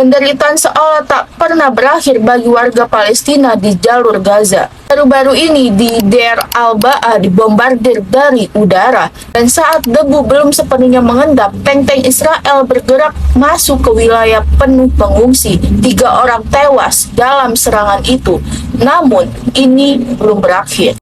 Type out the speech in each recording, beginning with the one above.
Penderitaan seolah tak pernah berakhir bagi warga Palestina di jalur Gaza. Baru-baru ini di Deir al-Ba'a dibombardir dari udara, dan saat debu belum sepenuhnya mengendap, tank-tank Israel bergerak masuk ke wilayah penuh pengungsi. 3 orang tewas dalam serangan itu. Namun, ini belum berakhir.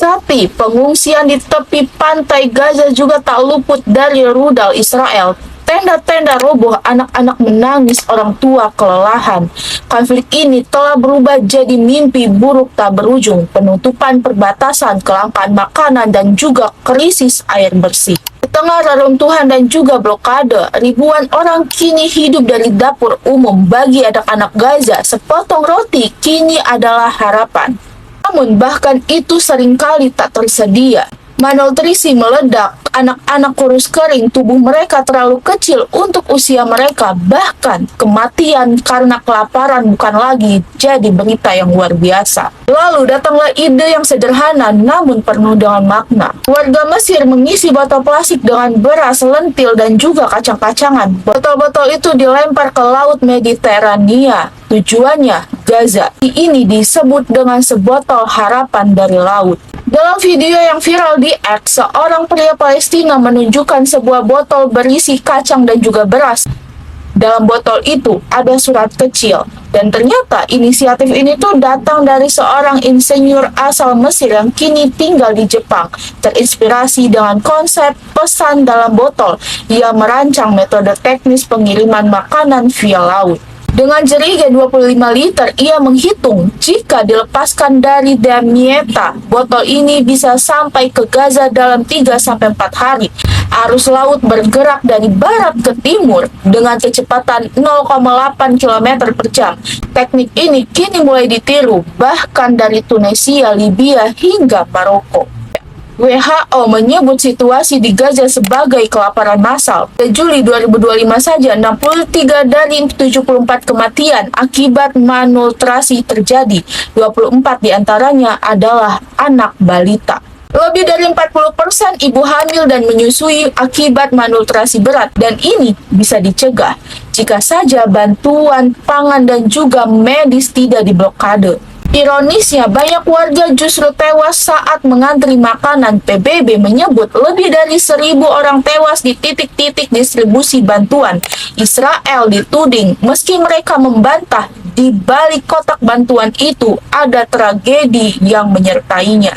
Tapi pengungsian di tepi pantai Gaza juga tak luput dari rudal Israel. Tenda-tenda roboh, anak-anak menangis, orang tua kelelahan. Konflik ini telah berubah jadi mimpi buruk tak berujung, penutupan perbatasan, kelangkaan makanan, dan juga krisis air bersih. Di tengah reruntuhan dan juga blokade, ribuan orang kini hidup dari dapur umum. Bagi anak-anak Gaza, sepotong roti kini adalah harapan. Namun bahkan itu seringkali tak tersedia. Malnutrisi meledak, anak-anak kurus kering, tubuh mereka terlalu kecil untuk usia mereka, bahkan kematian karena kelaparan bukan lagi jadi berita yang luar biasa. Lalu datanglah ide yang sederhana namun penuh dengan makna. Warga Mesir mengisi botol plastik dengan beras, lentil, dan juga kacang-kacangan. Botol-botol itu dilempar ke Laut Mediterania. Tujuannya Gaza. Ini disebut dengan sebotol harapan dari laut. Dalam video yang viral di X, seorang pria Palestina menunjukkan sebuah botol berisi kacang dan juga beras. Dalam botol itu ada surat kecil, dan ternyata inisiatif ini tuh datang dari seorang insinyur asal Mesir yang kini tinggal di Jepang. Terinspirasi dengan konsep pesan dalam botol, ia merancang metode teknis pengiriman makanan via laut. Dengan jerigen 25 liter, ia menghitung jika dilepaskan dari Damietta, botol ini bisa sampai ke Gaza dalam 3-4 hari. Arus laut bergerak dari barat ke timur dengan kecepatan 0,8 km per jam. Teknik ini kini mulai ditiru bahkan dari Tunisia, Libya, hingga Maroko. WHO menyebut situasi di Gaza sebagai kelaparan massal. Pada Juli 2025 saja, 63 dari 74 kematian akibat malnutrisi terjadi. 24 diantaranya adalah anak balita. Lebih dari 40% ibu hamil dan menyusui akibat malnutrisi berat, dan ini bisa dicegah jika saja bantuan pangan dan juga medis tidak diblokade. Ironisnya, banyak warga justru tewas saat mengantri makanan. PBB menyebut lebih dari 1.000 orang tewas di titik-titik distribusi bantuan. Israel dituding, meski mereka membantah, di balik kotak bantuan itu ada tragedi yang menyertainya.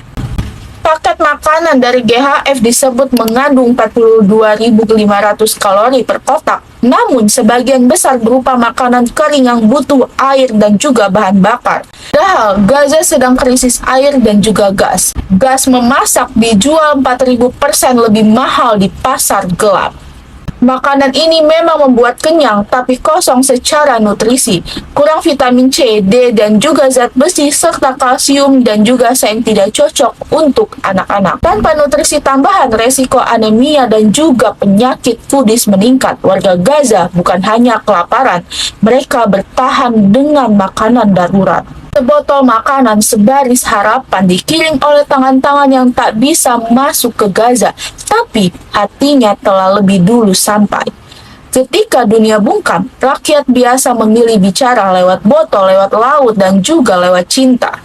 Paket makanan dari GHF disebut mengandung 42.500 kalori per kotak. Namun, sebagian besar berupa makanan kering yang butuh air dan juga bahan bakar. Padahal, Gaza sedang krisis air dan juga gas. Gas memasak dijual 4.000% lebih mahal di pasar gelap. Makanan ini memang membuat kenyang, tapi kosong secara nutrisi. Kurang vitamin C, D, dan juga zat besi, serta kalsium dan juga seng tidak cocok untuk anak-anak. Tanpa nutrisi tambahan, resiko anemia dan juga penyakit foodies meningkat. Warga Gaza bukan hanya kelaparan, mereka bertahan dengan makanan darurat. Sebotol makanan sebaris harapan dikirim oleh tangan-tangan yang tak bisa masuk ke Gaza, tapi hatinya telah lebih dulu sampai. Ketika dunia bungkam, rakyat biasa memilih bicara lewat botol, lewat laut, dan juga lewat cinta.